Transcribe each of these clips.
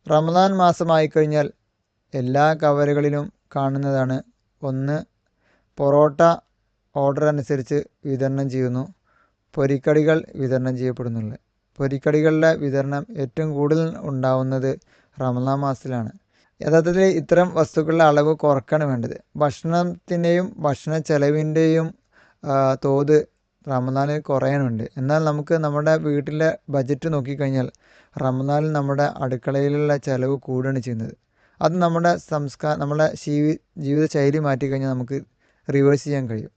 റമദാൻ മാസമായി കഴിഞ്ഞാൽ എല്ലാ കവറുകളിലും കാണുന്നതാണ്. ഒന്ന്, പൊറോട്ട ഓർഡർ അനുസരിച്ച് വിതരണം ചെയ്യുന്നു. പൊരിക്കടികൾ വിതരണം ചെയ്യപ്പെടുന്നുണ്ട്. പൊരിക്കടികളുടെ വിതരണം ഏറ്റവും കൂടുതൽ ഉണ്ടാവുന്നത് റമദാൻ മാസത്തിലാണ്. യഥാർത്ഥത്തിൽ ഇത്തരം വസ്തുക്കളുടെ അളവ് കുറയ്ക്കാണ് വേണ്ടത്. ഭക്ഷണത്തിൻ്റെയും ഭക്ഷണ ചെലവിൻ്റെയും തോത് റമദാനിൽ കുറയാനുണ്ട്. എന്നാൽ നമുക്ക് നമ്മുടെ വീട്ടിലെ ബജറ്റ് നോക്കിക്കഴിഞ്ഞാൽ റമദാനിൽ നമ്മുടെ അടുക്കളയിലുള്ള ചിലവ് കൂടുകയാണ് ചെയ്യുന്നത്. അത് നമ്മുടെ നമ്മുടെ ജീവിത ശൈലി മാറ്റിക്കഴിഞ്ഞാൽ നമുക്ക് റിവേഴ്സ് ചെയ്യാൻ കഴിയും.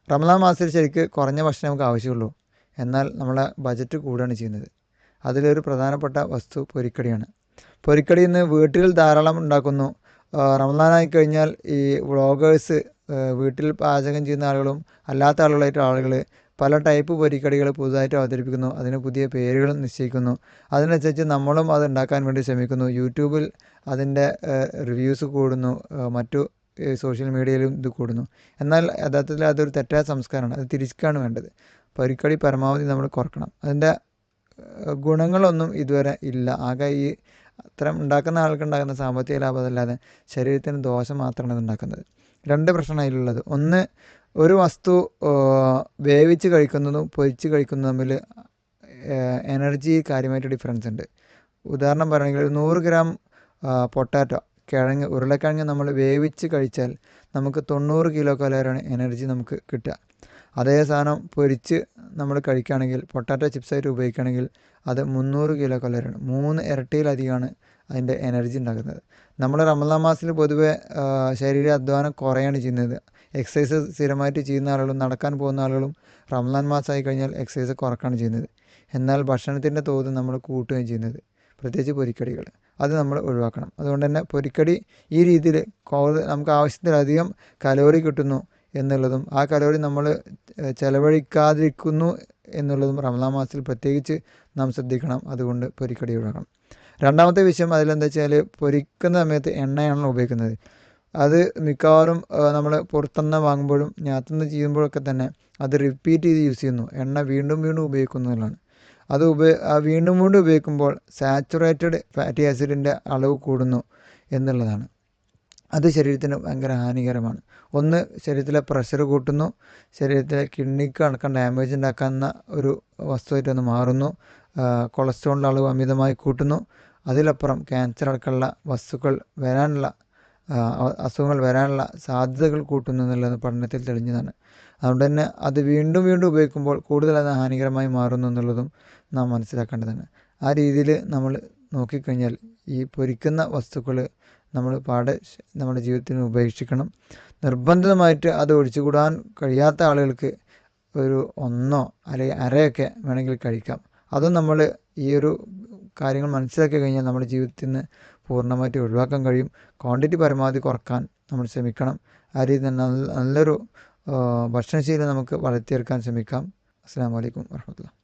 റമദാൻ മാസത്തിൽ ശരിക്ക് കുറഞ്ഞ ഭക്ഷണം നമുക്ക് ആവശ്യമുള്ളൂ. എന്നാൽ നമ്മളെ ബജറ്റ് കൂടുകയാണ് ചെയ്യുന്നത്. അതിലൊരു പ്രധാനപ്പെട്ട വസ്തു പൊരിക്കടിയാണ്. പൊരിക്കടി ഇന്ന് വീട്ടിൽ ധാരാളം ഉണ്ടാക്കുന്നു. റമദാനായി കഴിഞ്ഞാൽ ഈ വ്ളോഗേഴ്സ്, വീട്ടിൽ പാചകം ചെയ്യുന്ന ആളുകളും അല്ലാത്ത ആളുകൾ പല ടൈപ്പ് പൊരിക്കടികൾ പുതുതായിട്ട് അവതരിപ്പിക്കുന്നു. അതിന് പുതിയ പേരുകളും നിശ്ചയിക്കുന്നു. അതിനനുസരിച്ച് നമ്മളും അത് ഉണ്ടാക്കാൻ വേണ്ടി ശ്രമിക്കുന്നു. യൂട്യൂബിൽ അതിൻ്റെ റിവ്യൂസ് കൂടുന്നു. മറ്റു സോഷ്യൽ മീഡിയയിലും ഇത് കൂടുന്നു. എന്നാൽ യഥാർത്ഥത്തിൽ അതൊരു തെറ്റായ സംസ്കാരമാണ്. അത് തിരിച്ചാണ് വേണ്ടത്. പൊരിക്കടി പരമാവധി നമ്മൾ കുറക്കണം. അതിൻ്റെ ഗുണങ്ങളൊന്നും ഇതുവരെ ഇല്ല. ആകെ ഈ അത്തരം ഉണ്ടാക്കുന്ന ആൾക്കുണ്ടാകുന്ന സാമ്പത്തിക ലാഭം അതല്ലാതെ ശരീരത്തിന് ദോഷം മാത്രമാണ് ഉണ്ടാക്കുന്നത്. രണ്ട് പ്രശ്നമാണ് അതിലുള്ളത്. ഒന്ന്, ഒരു വസ്തു വേവിച്ച് കഴിക്കുന്നതും പൊരിച്ച് കഴിക്കുന്നതും തമ്മിൽ എനർജി കാര്യമായിട്ട് ഡിഫറൻസ് ഉണ്ട്. ഉദാഹരണം പറയുകയാണെങ്കിൽ 100 ഗ്രാം പൊട്ടാറ്റോ, ഉരുളക്കിഴങ്ങ് നമ്മൾ വേവിച്ച് കഴിച്ചാൽ നമുക്ക് 90 കിലോ കലോറിയാണ് എനർജി നമുക്ക് കിട്ടുക. അതേ സാധനം പൊരിച്ച് നമ്മൾ കഴിക്കുകയാണെങ്കിൽ, പൊട്ടാറ്റോ ചിപ്സായിട്ട് ഉപയോഗിക്കുകയാണെങ്കിൽ അത് 300 കിലോ കലോറിയാണ്. 3 ഇരട്ടിയിലധികമാണ് അതിൻ്റെ എനർജി ഉണ്ടാക്കുന്നത്. നമ്മൾ റമദാൻ മാസത്തിൽ പൊതുവെ ശരീര അധ്വാനം കുറയാണ് ചെയ്യുന്നത്. എക്സസൈസ് സ്ഥിരമായിട്ട് ചെയ്യുന്ന ആളുകളും നടക്കാൻ പോകുന്ന ആളുകളും റമദാൻ മാസമായി കഴിഞ്ഞാൽ എക്സസൈസ് കുറക്കുകയാണ് ചെയ്യുന്നത്. എന്നാൽ ഭക്ഷണത്തിൻ്റെ തോത് നമ്മൾ കൂട്ടുകയും ചെയ്യുന്നത്, പ്രത്യേകിച്ച് പൊരിക്കടികൾ, അത് നമ്മൾ ഒഴിവാക്കണം. അതുകൊണ്ട് തന്നെ പൊരിക്കടി ഈ രീതിയിൽ നമുക്ക് ആവശ്യത്തിലധികം കലോറി കിട്ടുന്നു എന്നുള്ളതും ആ കലോറി നമ്മൾ ചെലവഴിക്കാതിരിക്കുന്നു എന്നുള്ളതും റമദാൻ മാസത്തിൽ പ്രത്യേകിച്ച് നാം ശ്രദ്ധിക്കണം. അതുകൊണ്ട് പൊരിക്കടി ഒഴിവാക്കണം. രണ്ടാമത്തെ വിഷയം അതിലെന്താ വെച്ചാൽ, പൊരിക്കുന്ന സമയത്ത് എണ്ണയാണല്ലോ ഉപയോഗിക്കുന്നത്. അത് മിക്കവാറും നമ്മൾ പുറത്തുനിന്ന് വാങ്ങുമ്പോഴും ഞാത്തുനിന്ന് ചെയ്യുമ്പോഴൊക്കെ തന്നെ അത് റിപ്പീറ്റ് ചെയ്ത് യൂസ് ചെയ്യുന്നു. എണ്ണ വീണ്ടും വീണ്ടും ഉപയോഗിക്കുന്നതിലാണ്. അത് വീണ്ടും വീണ്ടും ഉപയോഗിക്കുമ്പോൾ സാച്ചുറേറ്റഡ് ഫാറ്റി ആസിഡിൻ്റെ അളവ് കൂടുന്നു എന്നുള്ളതാണ്. അത് ശരീരത്തിന് ഭയങ്കര ഹാനികരമാണ്. ഒന്ന്, ശരീരത്തിലെ പ്രഷർ കൂട്ടുന്നു. ശരീരത്തിലെ കിഡ്നിക്ക് അടക്കം ഡാമേജ് ഉണ്ടാക്കുന്ന ഒരു വസ്തുവായിട്ടൊന്ന് മാറുന്നു. കൊളസ്ട്രോളിൻ്റെ അളവ് അമിതമായി കൂട്ടുന്നു. അതിലപ്പുറം ക്യാൻസർ അടക്കമുള്ള അസുഖങ്ങൾ വരാനുള്ള സാധ്യതകൾ കൂട്ടുന്നു എന്നുള്ളത് പഠനത്തിൽ തെളിഞ്ഞതാണ്. അതുകൊണ്ട് തന്നെ അത് വീണ്ടും വീണ്ടും ഉപയോഗിക്കുമ്പോൾ കൂടുതൽ അത് ഹാനികരമായി മാറുന്നു എന്നുള്ളതും നാം മനസ്സിലാക്കേണ്ടതാണ്. ആ രീതിയിൽ നമ്മൾ നോക്കിക്കഴിഞ്ഞാൽ ഈ പൊരിക്കുന്ന വസ്തുക്കൾ നമ്മൾ നമ്മുടെ ജീവിതത്തിന് ഉപേക്ഷിക്കണം. നിർബന്ധിതമായിട്ട് അത് ഒഴിച്ചുകൂടാൻ കഴിയാത്ത ആളുകൾക്ക് ഒരു 1 അല്ലെങ്കിൽ അരയൊക്കെ വേണമെങ്കിൽ കഴിക്കാം. അതും നമ്മൾ ഈ ഒരു കാര്യങ്ങൾ മനസ്സിലാക്കി കഴിഞ്ഞാൽ നമ്മുടെ ജീവിതത്തിൽ നിന്ന് പൂർണ്ണമായിട്ട് ഒഴിവാക്കാൻ കഴിയും. ക്വാണ്ടിറ്റി പരമാവധി കുറക്കാൻ നമ്മൾ ശ്രമിക്കണം. ആ രീതിയിൽ നല്ലൊരു ഭക്ഷണശീലം നമുക്ക് വളർത്തിയെടുക്കാൻ ശ്രമിക്കാം. അസ്സലാമു അലൈക്കും വറഹ്മത്തുള്ളാഹി.